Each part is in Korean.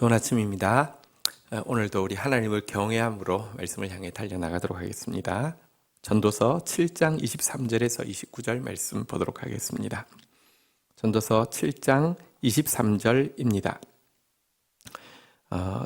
좋은 아침입니다. 오늘도 우리 하나님을 경외함으로 말씀을 향해 달려나가도록 하겠습니다. 전도서 7장 23절에서 29절 말씀 보도록 하겠습니다. 전도서 7장 23절입니다.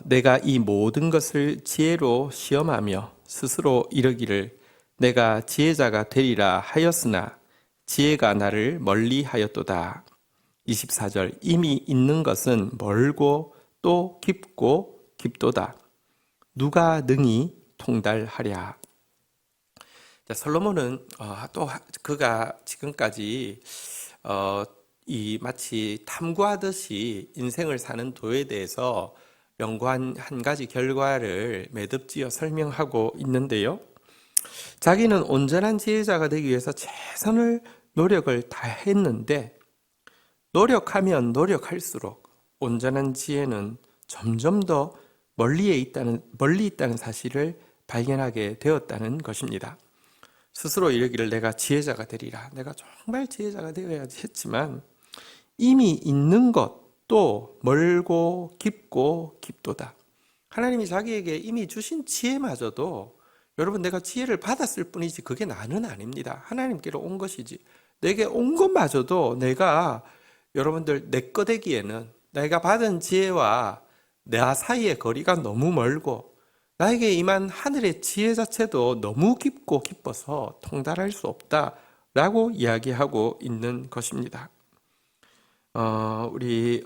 내가 이 모든 것을 지혜로 시험하며 스스로 이르기를 내가 지혜자가 되리라 하였으나 지혜가 나를 멀리하였도다. 24절 이미 있는 것은 멀고 또 깊고 깊도다. 누가 능히 통달하랴. 자, 솔로몬은 또 그가 지금까지 이 마치 탐구하듯이 인생을 사는 도에 대해서 연구한 한 가지 결과를 매듭지어 설명하고 있는데요. 자기는 온전한 지혜자가 되기 위해서 최선을 노력을 다했는데 노력하면 노력할수록 온전한 지혜는 점점 더 멀리 있다는 사실을 발견하게 되었다는 것입니다. 스스로 이르기를 내가 지혜자가 되리라. 내가 정말 지혜자가 되어야지 했지만 이미 있는 것도 멀고 깊고 깊도다. 하나님이 자기에게 이미 주신 지혜마저도 여러분 내가 지혜를 받았을 뿐이지 그게 나는 아닙니다. 하나님께로 온 것이지. 내게 온 것마저도 내가 여러분들 내 거 되기에는 내가 받은 지혜와 나 사이의 거리가 너무 멀고 나에게 임한 하늘의 지혜 자체도 너무 깊고 깊어서 통달할 수 없다라고 이야기하고 있는 것입니다. 우리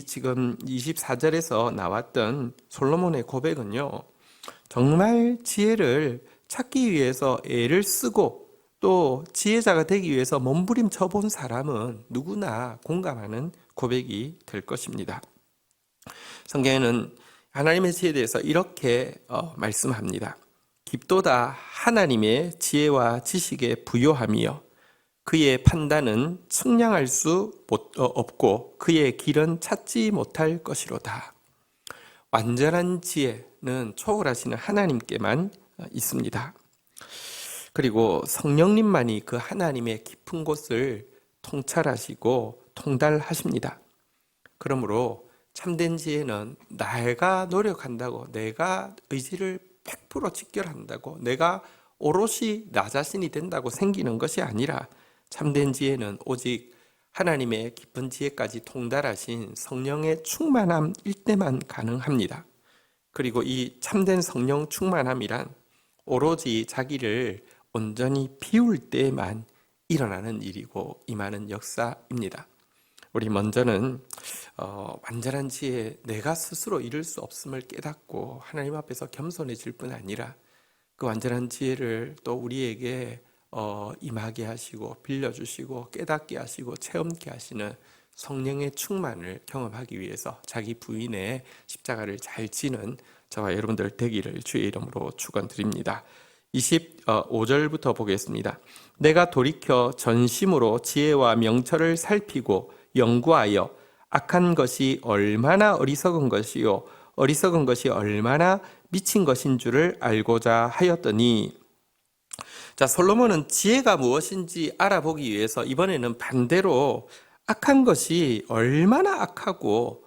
지금 24절에서 나왔던 솔로몬의 고백은요, 정말 지혜를 찾기 위해서 애를 쓰고 또 지혜자가 되기 위해서 몸부림쳐 본 사람은 누구나 공감하는 고백이 될 것입니다. 성경에는 하나님의 지혜에 대해서 이렇게 말씀합니다. 깊도다 하나님의 지혜와 지식에 부요하며 그의 판단은 측량할 수 없고 그의 길은 찾지 못할 것이로다. 완전한 지혜는 초월하시는 하나님께만 있습니다. 그리고 성령님만이 그 하나님의 깊은 곳을 통찰하시고 통달하십니다. 그러므로 참된 지혜는 내가 노력한다고, 내가 의지를 100% 직결한다고, 내가 오롯이 나 자신이 된다고 생기는 것이 아니라 참된 지혜는 오직 하나님의 깊은 지혜까지 통달하신 성령의 충만함일 때만 가능합니다. 그리고 이 참된 성령 충만함이란 오로지 자기를 온전히 비울 때만 일어나는 일이고 임하는 역사입니다. 우리 먼저는 완전한 지혜, 내가 스스로 이룰 수 없음을 깨닫고 하나님 앞에서 겸손해질 뿐 아니라 그 완전한 지혜를 또 우리에게 임하게 하시고 빌려주시고 깨닫게 하시고 체험케 하시는 성령의 충만을 경험하기 위해서 자기 부인의 십자가를 잘 지는 저와 여러분들 되기를 주의 이름으로 축원드립니다. 25절부터 보겠습니다. 내가 돌이켜 전심으로 지혜와 명철을 살피고 연구하여 악한 것이 얼마나 어리석은 것이요 어리석은 것이 얼마나 미친 것인 줄을 알고자 하였더니. 자, 솔로몬은 지혜가 무엇인지 알아보기 위해서 이번에는 반대로 악한 것이 얼마나 악하고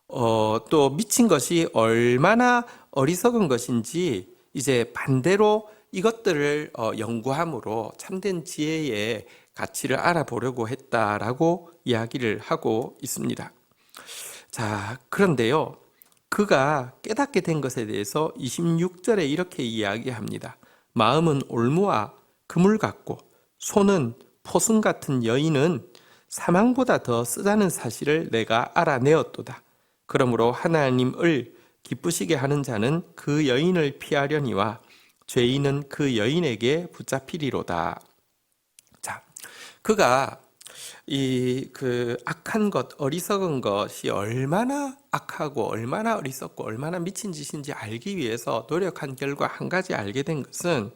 또 미친 것이 얼마나 어리석은 것인지 이제 반대로 이것들을 연구함으로 참된 지혜의 가치를 알아보려고 했다라고 이야기를 하고 있습니다. 자, 그런데요, 그가 깨닫게 된 것에 대해서 26절에 이렇게 이야기합니다. 마음은 올무와 그물 같고 손은 포승 같은 여인은 사망보다 더 쓰다는 사실을 내가 알아내었도다. 그러므로 하나님을 기쁘시게 하는 자는 그 여인을 피하려니와 죄인은 그 여인에게 붙잡히리로다. 자, 그가 그 악한 것, 어리석은 것이 얼마나 악하고 얼마나 어리석고 얼마나 미친 짓인지 알기 위해서 노력한 결과 한 가지 알게 된 것은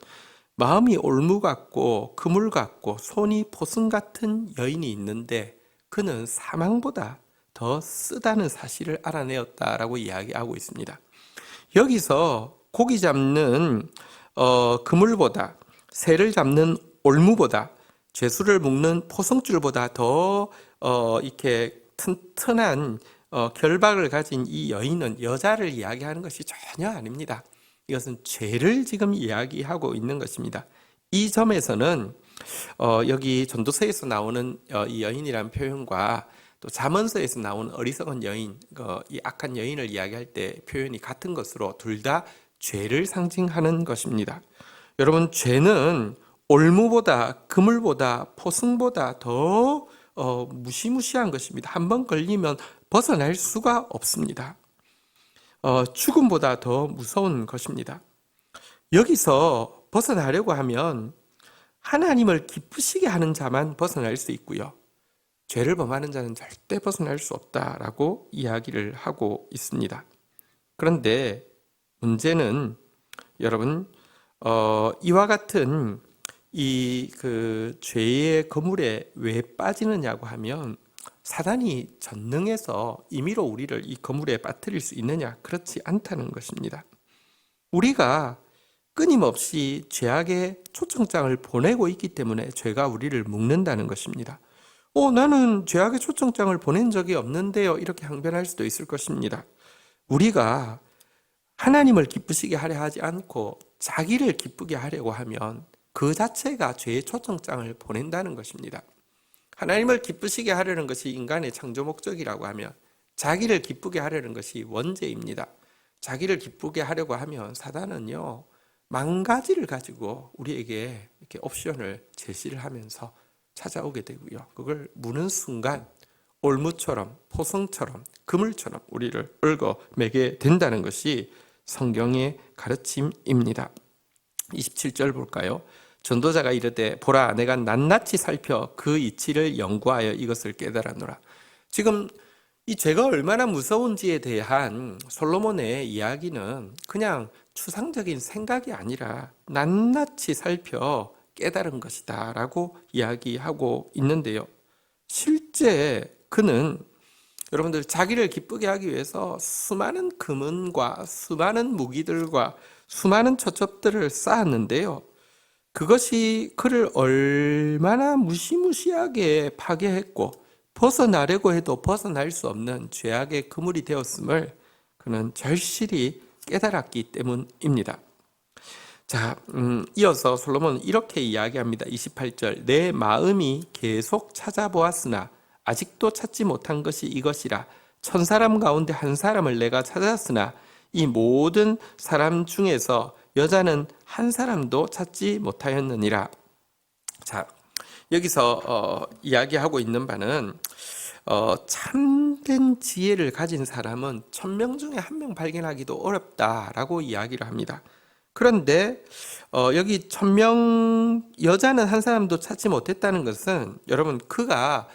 마음이 올무 같고 그물 같고 손이 포승 같은 여인이 있는데 그는 사망보다 더 쓰다는 사실을 알아내었다라고 이야기하고 있습니다. 여기서 고기 잡는 그물보다, 새를 잡는 올무보다, 죄수를 묶는 포성줄보다 더 이렇게 튼튼한 결박을 가진 이 여인은 여자를 이야기하는 것이 전혀 아닙니다. 이것은 죄를 지금 이야기하고 있는 것입니다. 이 점에서는 여기 전도서에서 나오는 이 여인이라는 표현과 또 잠언서에서 나오는 어리석은 여인, 이 악한 여인을 이야기할 때 표현이 같은 것으로 둘 다 죄를 상징하는 것입니다. 여러분, 죄는 올무보다, 그물보다, 포승보다 더 무시무시한 것입니다. 한번 걸리면 벗어날 수가 없습니다. 죽음보다 더 무서운 것입니다. 여기서 벗어나려고 하면 하나님을 기쁘시게 하는 자만 벗어날 수 있고요. 죄를 범하는 자는 절대 벗어날 수 없다라고 이야기를 하고 있습니다. 그런데 문제는 여러분, 이와 같은 이 죄의 그물에 왜 빠지느냐고 하면 사단이 전능해서 임의로 우리를 이 그물에 빠뜨릴 수 있느냐? 그렇지 않다는 것입니다. 우리가 끊임없이 죄악의 초청장을 보내고 있기 때문에 죄가 우리를 묶는다는 것입니다. 나는 죄악의 초청장을 보낸 적이 없는데요. 이렇게 항변할 수도 있을 것입니다. 우리가 하나님을 기쁘시게 하려 하지 않고 자기를 기쁘게 하려고 하면 그 자체가 죄의 초청장을 보낸다는 것입니다. 하나님을 기쁘시게 하려는 것이 인간의 창조 목적이라고 하면 자기를 기쁘게 하려는 것이 원죄입니다. 자기를 기쁘게 하려고 하면 사단은요, 만 가지를 가지고 우리에게 이렇게 옵션을 제시를 하면서 찾아오게 되고요. 그걸 무는 순간 올무처럼, 포성처럼, 그물처럼 우리를 얽어매게 된다는 것이 성경의 가르침입니다. 27절 볼까요? 전도자가 이르되 보라 내가 낱낱이 살펴 그 이치를 연구하여 이것을 깨달았노라. 지금 이 죄가 얼마나 무서운지에 대한 솔로몬의 이야기는 그냥 추상적인 생각이 아니라 낱낱이 살펴 깨달은 것이다 라고 이야기하고 있는데요. 실제 그는 여러분들 자기를 기쁘게 하기 위해서 수많은 금은과 수많은 무기들과 수많은 처첩들을 쌓았는데요. 그것이 그를 얼마나 무시무시하게 파괴했고 벗어나려고 해도 벗어날 수 없는 죄악의 그물이 되었음을 그는 절실히 깨달았기 때문입니다. 자, 이어서 솔로몬은 이렇게 이야기합니다. 28절 내 마음이 계속 찾아보았으나 아직도 찾지 못한 것이 이것이라. 1000사람 가운데 한 사람을 내가 찾았으나 이 모든 사람 중에서 여자는 한 사람도 찾지 못하였느니라. 자, 여기서 이야기하고 있는 바는 참된 지혜를 가진 사람은 1000명 중에 1명 발견하기도 어렵다라고 이야기를 합니다. 그런데 여기 1000명 여자는 한 사람도 찾지 못했다는 것은 여러분 그가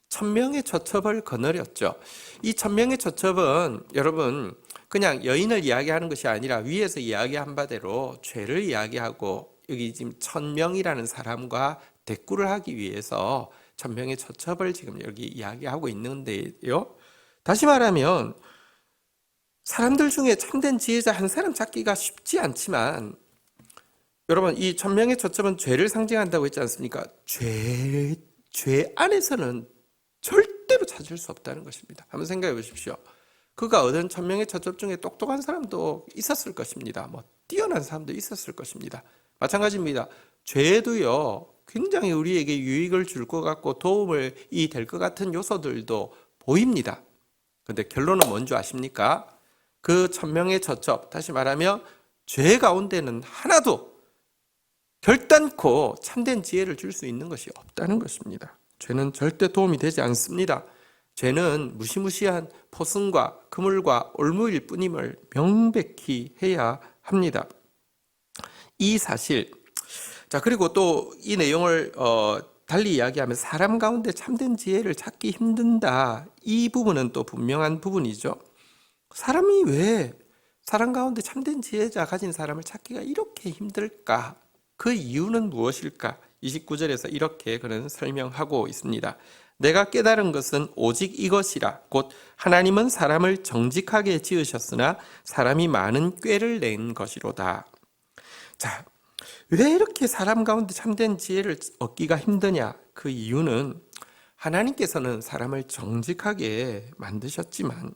1000명의 처첩을 거느렸죠. 이 1000명의 처첩은 여러분 그냥 여인을 이야기하는 것이 아니라 위에서 이야기한 바대로 죄를 이야기하고 여기 지금 1000명이라는 사람과 대꾸를 하기 위해서 1000명의 처첩을 지금 여기 이야기하고 있는데요. 다시 말하면 사람들 중에 참된 지혜자 한 사람 찾기가 쉽지 않지만 여러분 이 1000명의 처첩은 죄를 상징한다고 했지 않습니까? 죄 안에서는 절대로 찾을 수 없다는 것입니다. 한번 생각해 보십시오. 그가 얻은 1000명의 처첩 중에 똑똑한 사람도 있었을 것입니다. 뛰어난 사람도 있었을 것입니다. 마찬가지입니다. 죄도요 굉장히 우리에게 유익을 줄 것 같고 도움을 될 것 같은 요소들도 보입니다. 그런데 결론은 뭔지 아십니까? 그 1000명의 처첩, 다시 말하면 죄 가운데는 하나도 결단코 참된 지혜를 줄 수 있는 것이 없다는 것입니다. 죄는 절대 도움이 되지 않습니다. 죄는 무시무시한 포승과 그물과 올무일 뿐임을 명백히 해야 합니다. 이 사실, 자 그리고 또 이 내용을 달리 이야기하면 사람 가운데 참된 지혜를 찾기 힘든다. 이 부분은 또 분명한 부분이죠. 사람이 왜 사람 가운데 참된 지혜자 가진 사람을 찾기가 이렇게 힘들까? 그 이유는 무엇일까? 29절에서 이렇게 그는 설명하고 있습니다. 내가 깨달은 것은 오직 이것이라. 곧 하나님은 사람을 정직하게 지으셨으나 사람이 많은 꾀를 낸 것이로다. 자, 왜 이렇게 사람 가운데 참된 지혜를 얻기가 힘드냐? 그 이유는 하나님께서는 사람을 정직하게 만드셨지만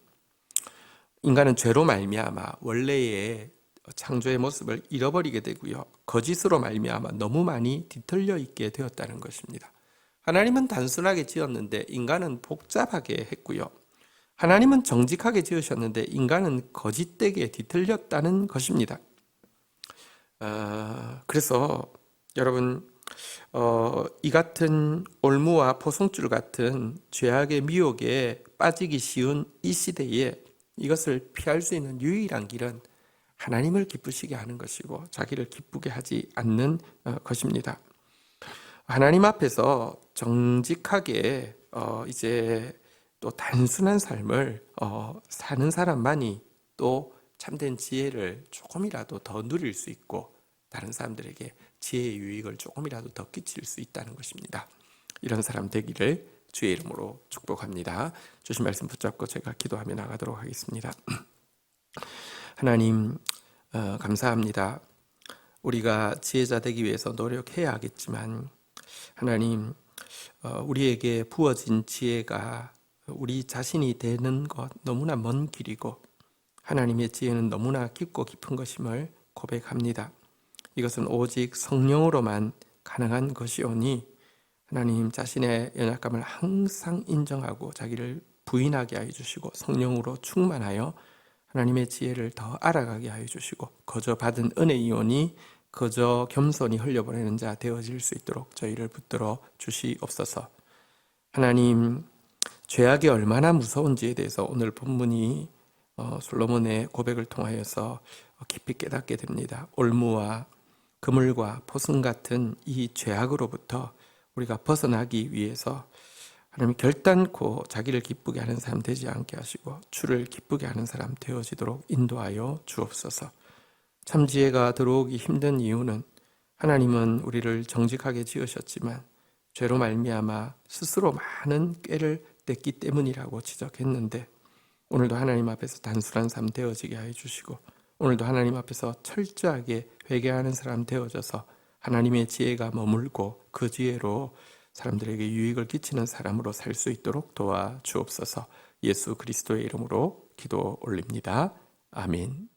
인간은 죄로 말미암아 원래의 창조의 모습을 잃어버리게 되고요. 거짓으로 말미암아 너무 많이 뒤틀려 있게 되었다는 것입니다. 하나님은 단순하게 지었는데 인간은 복잡하게 했고요. 하나님은 정직하게 지으셨는데 인간은 거짓되게 뒤틀렸다는 것입니다. 그래서 여러분 이 같은 올무와 포승줄 같은 죄악의 미혹에 빠지기 쉬운 이 시대에 이것을 피할 수 있는 유일한 길은 하나님을 기쁘시게 하는 것이고 자기를 기쁘게 하지 않는 것입니다. 하나님 앞에서 정직하게 이제 또 단순한 삶을 사는 사람만이 또 참된 지혜를 조금이라도 더 누릴 수 있고 다른 사람들에게 지혜의 유익을 조금이라도 더 끼칠 수 있다는 것입니다. 이런 사람 되기를 주의 이름으로 축복합니다. 주신 말씀 붙잡고 제가 기도하며 나가도록 하겠습니다. 하나님 감사합니다. 우리가 지혜자 되기 위해서 노력해야 하겠지만 하나님 우리에게 부어진 지혜가 우리 자신이 되는 것 너무나 먼 길이고 하나님의 지혜는 너무나 깊고 깊은 것임을 고백합니다. 이것은 오직 성령으로만 가능한 것이오니 하나님 자신의 연약감을 항상 인정하고 자기를 부인하게 하여 주시고 성령으로 충만하여 하나님의 지혜를 더 알아가게 하여 주시고 거저 받은 은혜이오니 거저 겸손히 흘려보내는 자 되어질 수 있도록 저희를 붙들어 주시옵소서. 하나님 죄악이 얼마나 무서운지에 대해서 오늘 본문이 솔로몬의 고백을 통하여서 깊이 깨닫게 됩니다. 올무와 그물과 포승 같은 이 죄악으로부터 우리가 벗어나기 위해서 하나님 결단코 자기를 기쁘게 하는 사람 되지 않게 하시고 주를 기쁘게 하는 사람 되어지도록 인도하여 주옵소서. 참 지혜가 들어오기 힘든 이유는 하나님은 우리를 정직하게 지으셨지만 죄로 말미암아 스스로 많은 꾀를 냈기 때문이라고 지적했는데 오늘도 하나님 앞에서 단순한 삶 되어지게 하여 주시고 오늘도 하나님 앞에서 철저하게 회개하는 사람 되어져서 하나님의 지혜가 머물고 그 지혜로 사람들에게 유익을 끼치는 사람으로 살 수 있도록 도와주옵소서. 예수 그리스도의 이름으로 기도 올립니다. 아멘.